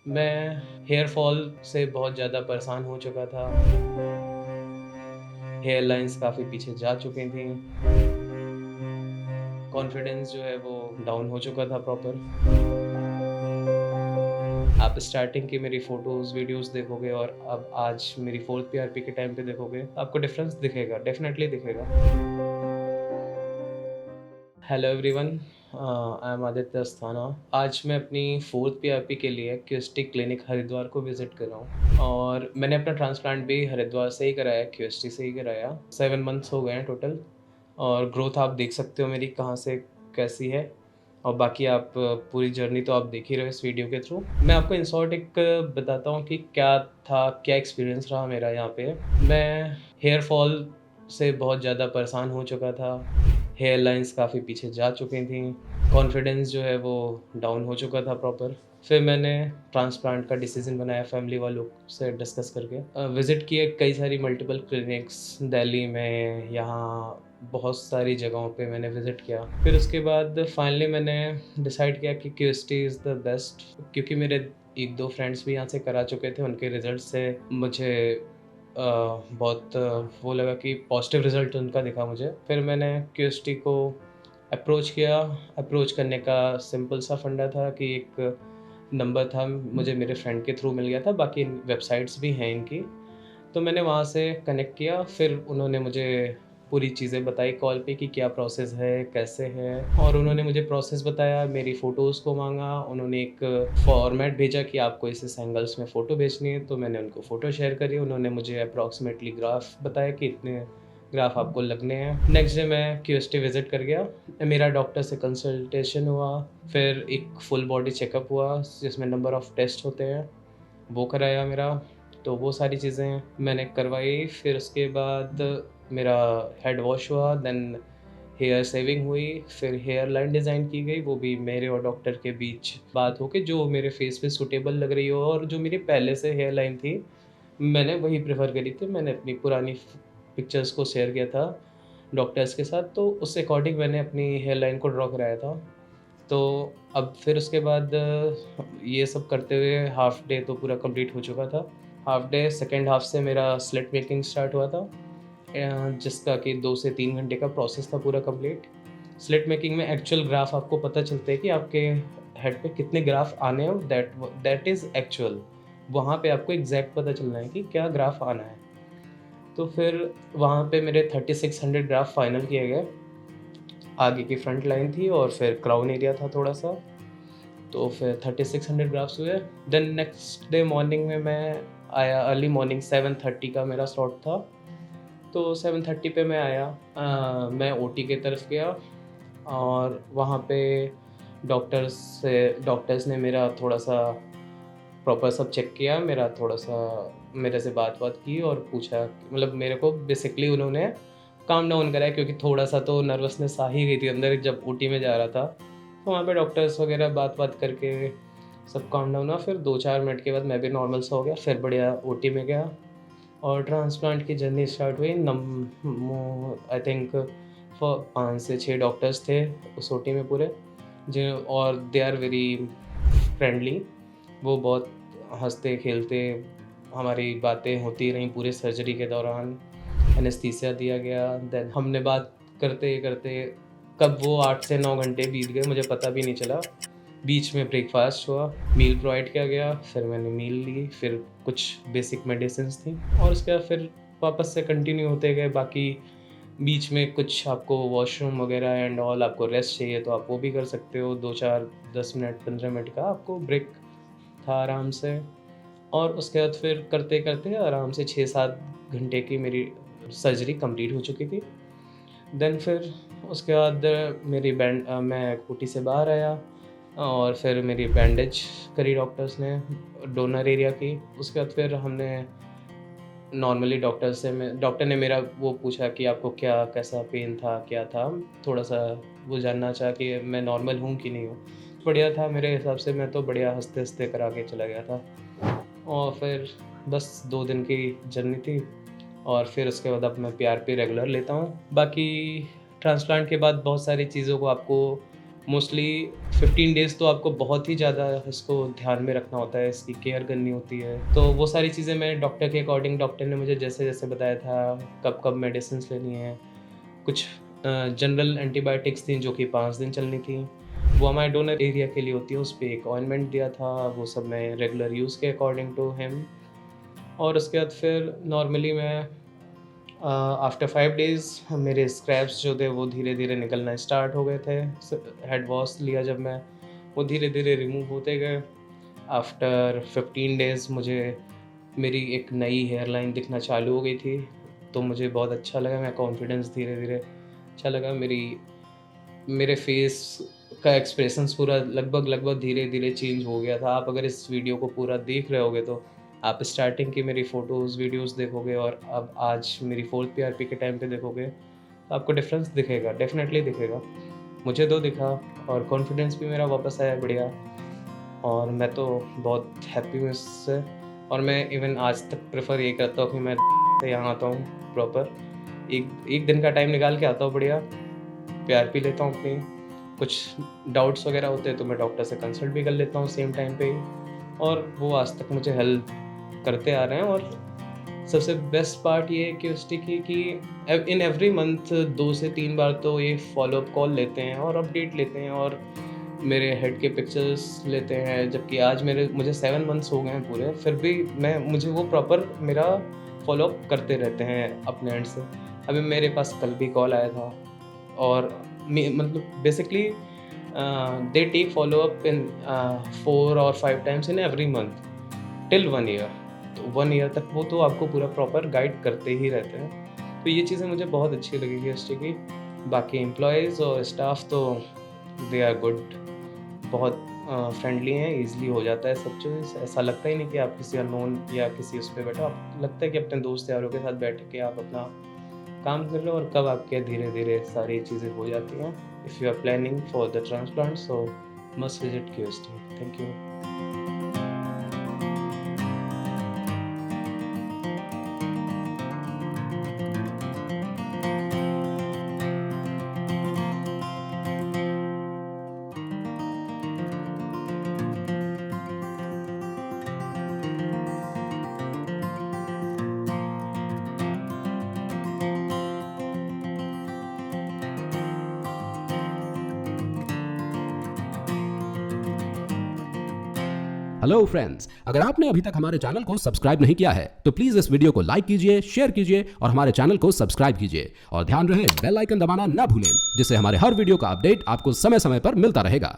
मैं hair fall से बहुत ज़्यादा परेशान हो चुका था। हेयर लाइन्स काफ़ी पीछे जा चुकी थीं। कॉन्फिडेंस जो है वो डाउन हो चुका था प्रॉपर। आप स्टार्टिंग की मेरी फ़ोटोज़, वीडियोज़ देखोगे और अब आज मेरी 4th पीआरपी के टाइम पे देखोगे, आपको डिफ़रेंस दिखेगा, डेफ़िनेटली दिखेगा। Hello everyone, I am Aditya Asthana. आज मैं अपनी 4th पीआरपी के लिए क्यूएसटी क्लिनिक हरिद्वार को विज़िट कर रहा हूँ और मैंने अपना ट्रांसप्लांट भी हरिद्वार से ही कराया, क्यूएसटी से ही कराया। 7 मंथ्स हो गए हैं टोटल और ग्रोथ आप देख सकते हो मेरी कहाँ से कैसी है और बाकी आप पूरी जर्नी तो आप देख ही रहे हो इस वीडियो के थ्रू। मैं आपको इन शॉर्ट एक बताता हूँ कि क्या था, क्या एक्सपीरियंस रहा मेरा यहाँ पे। मैं हेयर फॉल से बहुत ज़्यादा परेशान हो चुका था। हेयर लाइन्स काफ़ी पीछे जा चुकी थीं। कॉन्फिडेंस जो है वो डाउन हो चुका था प्रॉपर। फिर मैंने ट्रांसप्लांट का डिसीज़न बनाया फैमिली वालों से डिस्कस करके। विज़िट किए कई सारी मल्टीपल क्लिनिक्स दिल्ली में, यहाँ बहुत सारी जगहों पे मैंने विज़िट किया। फिर उसके बाद फाइनली मैंने डिसाइड किया कि क्यूएसटी इज़ द बेस्ट, क्योंकि मेरे 1-2 फ्रेंड्स भी यहाँ से करा चुके थे। उनके रिज़ल्ट से मुझे बहुत वो लगा कि पॉजिटिव रिज़ल्ट उनका दिखा मुझे। फिर मैंने क्यूएसटी को अप्रोच किया। अप्रोच करने का सिंपल सा फंडा था कि एक नंबर था, मुझे मेरे फ्रेंड के थ्रू मिल गया था, बाकी वेबसाइट्स भी हैं इनकी। तो मैंने वहाँ से कनेक्ट किया, फिर उन्होंने मुझे पूरी चीज़ें बताई कॉल पे कि क्या प्रोसेस है, कैसे है, और उन्होंने मुझे प्रोसेस बताया, मेरी फ़ोटोज़ को माँगा। उन्होंने एक फ़ॉर्मेट भेजा कि आपको इस एंगल्स में फ़ोटो भेजनी है, तो मैंने उनको फ़ोटो शेयर करी। उन्होंने मुझे अप्रॉक्सिमेटली ग्राफ बताया कि इतने ग्राफ आपको लगने हैं। नेक्स्ट डे मैं क्यूएसटी विज़िट कर गया। मेरा डॉक्टर से कंसल्टेशन हुआ, फिर एक फुल बॉडी चेकअप हुआ जिसमें नंबर ऑफ़ टेस्ट होते हैं, वो कराया मेरा। तो वो सारी चीज़ें मैंने करवाई। फिर उसके बाद मेरा हेड वॉश हुआ, देन हेयर सेविंग हुई, फिर हेयर लाइन डिज़ाइन की गई, वो भी मेरे और डॉक्टर के बीच बात हो के जो मेरे फेस पे सूटेबल लग रही हो, और जो मेरी पहले से हेयर लाइन थी, मैंने वही प्रेफ़र करी थी। मैंने अपनी पुरानी पिक्चर्स को शेयर किया था डॉक्टर्स के साथ, तो उस अकॉर्डिंग मैंने अपनी हेयर लाइन को ड्रॉ कराया था। तो अब फिर उसके बाद ये सब करते हुए हाफ़ डे तो पूरा कंप्लीट हो चुका था। हाफ़ डे सेकंड हाफ़ से मेरा स्लिट मेकिंग स्टार्ट हुआ था, जिसका कि 2 से 3 घंटे का प्रोसेस था पूरा कंप्लीट। स्लिट मेकिंग में एक्चुअल ग्राफ आपको पता चलते हैं कि आपके हेड पे कितने ग्राफ आने हैं, दैट इज़ एक्चुअल। वहाँ पे आपको एग्ज़ैक्ट पता चलना है कि क्या ग्राफ आना है। तो फिर वहाँ पे मेरे 3600 ग्राफ फाइनल किए गए। आगे की फ्रंट लाइन थी और फिर क्राउन एरिया था थोड़ा-सा। तो फिर 3600 ग्राफ्स हुए। देन नेक्स्ट डे मॉर्निंग में मैं आया, अर्ली मॉर्निंग 7:30 का मेरा स्लॉट था। तो 7:30 पे मैं आया। मैं ओटी की तरफ गया और वहाँ पे डॉक्टर्स ने मेरा थोड़ा-सा प्रॉपर सब चेक किया, मेरा थोड़ा-सा मेरे से बात-वात की और पूछा, मतलब मेरे को बेसिकली उन्होंने काम डाउन कराया, क्योंकि थोड़ा-सा तो नर्वसनेस आ ही गई थी अंदर जब ओटी में जा रहा था। तो वहाँ पे डॉक्टर्स वगैरह बात-वात करके सब काम डाउन हुआ। फिर 2-4 मिनट के बाद मैं भी नॉर्मल सा हो गया, फिर बढ़िया ओटी में गया और ट्रांसप्लांट की जर्नी स्टार्ट हुई। आई थिंक 5 से 6 डॉक्टर्स थे उस ओटी में पूरे, जो और दे आर वेरी फ्रेंडली। वो बहुत हँसते-खेलते, हमारी बातें होती रहीं पूरे सर्जरी के दौरान। एनेस्थीसिया दिया गया, देन हमने बात करते-करते कब वो 8 से 9 घंटे बीत गए मुझे पता भी नहीं चला। बीच में ब्रेकफ़ास्ट हुआ, मील प्रोवाइड किया गया, फिर मैंने मील ली, फिर कुछ बेसिक मेडिसिन्स थी और उसके बाद फिर वापस से कंटिन्यू होते गए। बाकी बीच में कुछ आपको वॉशरूम वगैरह एंड ऑल, आपको रेस्ट चाहिए तो आप वो भी कर सकते हो। 2-4 10 मिनट 15 मिनट का आपको ब्रेक था आराम से। और उसके बाद फिर करते-करते आराम से 6-7 घंटे की मेरी सर्जरी कंप्लीट हो चुकी थी। देन फिर उसके बाद मैं ओटी से बाहर आया और फिर मेरी बैंडेज करी डॉक्टर्स ने डोनर एरिया की। उसके बाद फिर हमने नॉर्मली डॉक्टर ने मेरा वो पूछा कि आपको क्या कैसा पेन था, क्या था? थोड़ा-सा वो जानना चाहा कि मैं नॉर्मल हूँ कि नहीं हूँ। बढ़िया था मेरे हिसाब से, मैं तो बढ़िया हँसते-हँसते करा के चला गया था। और फिर बस 2 दिन की जर्नी थी और फिर उसके बाद अब मैं पीआरपी रेगुलर लेता हूँ। बाकी ट्रांसप्लांट के बाद बहुत सारी चीज़ों को आपको मोस्टली 15 डेज़ तो आपको बहुत ही ज़्यादा इसको ध्यान में रखना होता है, इसकी केयर करनी होती है। तो वो सारी चीज़ें मैं डॉक्टर के अकॉर्डिंग, डॉक्टर ने मुझे जैसे-जैसे बताया था, कब-कब मेडिसिन्स लेनी है। कुछ जनरल एंटीबायोटिक्स थी जो कि 5 दिन चलनी थी। वो हमारे डोनर एरिया के लिए होती है, उस पे एक ऑइंटमेंट दिया था, वो सब मैं रेगुलर यूज़ के अकॉर्डिंग टू हिम। और उसके बाद फिर नॉर्मली मैं आफ्टर 5 डेज़ मेरे स्क्रैप्स जो थे वो धीरे-धीरे निकलना स्टार्ट हो गए थे। हेड वॉश लिया जब मैं, वो धीरे-धीरे रिमूव होते गए। आफ्टर 15 डेज़ मुझे मेरी एक नई हेयर लाइन दिखना चालू हो गई थी, तो मुझे बहुत अच्छा लगा, मेरा कॉन्फिडेंस धीरे-धीरे अच्छा लगा। मेरे फेस का एक्सप्रेशंस पूरा लगभग धीरे-धीरे चेंज हो गया था। आप अगर इस वीडियो को पूरा देख रहे होगे तो आप स्टार्टिंग की मेरी फ़ोटोज़, वीडियोज़ देखोगे और अब आज मेरी 4th पीआरपी के टाइम पे देखोगे, तो आपको डिफ़रेंस दिखेगा, डेफ़िनेटली दिखेगा। मुझे तो दिखा और कॉन्फिडेंस भी मेरा वापस आया बढ़िया, और मैं तो बहुत हैप्पी हूँ इससे। और मैं इवन आज तक प्रेफ़र ये करता हूँ कि मैं से यहाँ आता हूँ प्रॉपर, एक दिन का टाइम निकाल के आता हूँ बढ़िया, पीआरपी लेता हूँ अपनी। कुछ डाउट्स वगैरह होते हैं तो मैं डॉक्टर से कंसल्ट भी कर लेता हूँ सेम टाइम पे ही, और वो आज तक मुझे हेल्प करते आ रहे हैं। और सबसे बेस्ट पार्ट ये है कि उसकी कि इन एवरी मंथ 2 से 3 बार तो ये फॉलोअप कॉल लेते हैं और अपडेट लेते हैं और मेरे हेड के पिक्चर्स लेते हैं। जबकि आज मुझे 7 मंथ्स हो गए हैं पूरे, फिर भी मुझे वो प्रॉपर मेरा फॉलोअप करते रहते हैं अपने एंड से। अभी मेरे पास कल भी कॉल आया था, और मतलब बेसिकली दे टेक फॉलोअप इन 4 और 5 times in every month till 1 year. तो 1 ईयर तक वो तो आपको पूरा प्रॉपर गाइड करते ही रहते हैं। तो ये चीज़ें मुझे बहुत अच्छी लगी KST की। बाकी एम्प्लॉइज़ और स्टाफ तो दे आर गुड, बहुत फ्रेंडली हैं, ईज़िली हो जाता है सब चीज़। ऐसा लगता ही नहीं कि आप किसी अननोन या किसी उस पे बैठे हो, आप लगता है कि अपने दोस्त यारों के साथ बैठ के आप अपना काम कर लो, और कब आपके धीरे-धीरे सारी चीज़ें हो जाती हैं। If you are planning for the transplant, so must visit KST। Thank you. Hello friends, अगर आपने अभी तक हमारे चैनल को सब्सक्राइब नहीं किया है तो प्लीज़ इस वीडियो को लाइक कीजिए, शेयर कीजिए और हमारे चैनल को सब्सक्राइब कीजिए। और ध्यान रहे बेल आइकन दबाना ना भूलें, जिससे हमारे हर वीडियो का अपडेट आपको समय समय पर मिलता रहेगा।